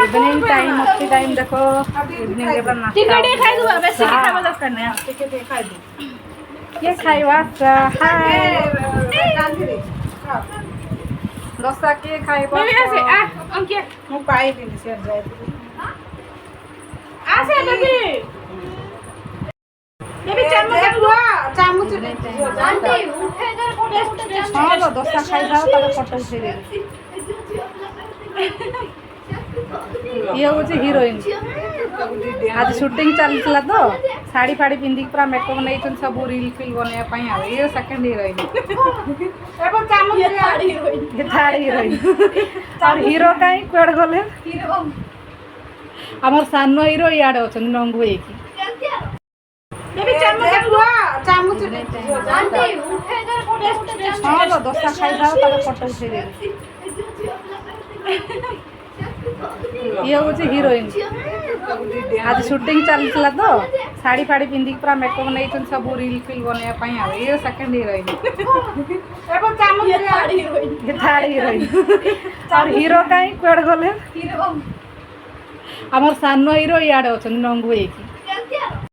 evening time मस्ती time देखो evening के बाद नाश्ता खाई दो बेसी खावा दरकार नहीं ये खाइबा हाय दोसा के खाइबा अंकित मु पाइली से जाय आसे बेबी बेबी चामच आंटी उठे कर फोटो हां तो दोसा खाइ जाओ तब फोटो उठे दे ये होची हीरोइन आज शूटिंग चलला तो साड़ी फाड़ी पिंदी पूरा मेकअप नहीं छन सब रील फिल बने पई आ ये सेकंड हीरोइन एबो चामच ये थाड़ी हीरोइन और हीरो काई कोड गले हीरो हमर सानो हीरो याड अछन नंगु एकी बेबी चामच आंटी उठे कर फोटो हां तो दोसा खाइ जाओ तब फोटो उठे दे ये होची हीरोइन आज शूटिंग चलला तो साड़ी फाड़ी पिंदी पूरा मेकअप नहीं छन सब रील फिल बने पई आ ये सेकंड हीरोइन एबो चामच ये थाड़ी हीरोइन और हीरो काई कोड गले हीरो हमर सानो हीरो याड अछन नंगु एकी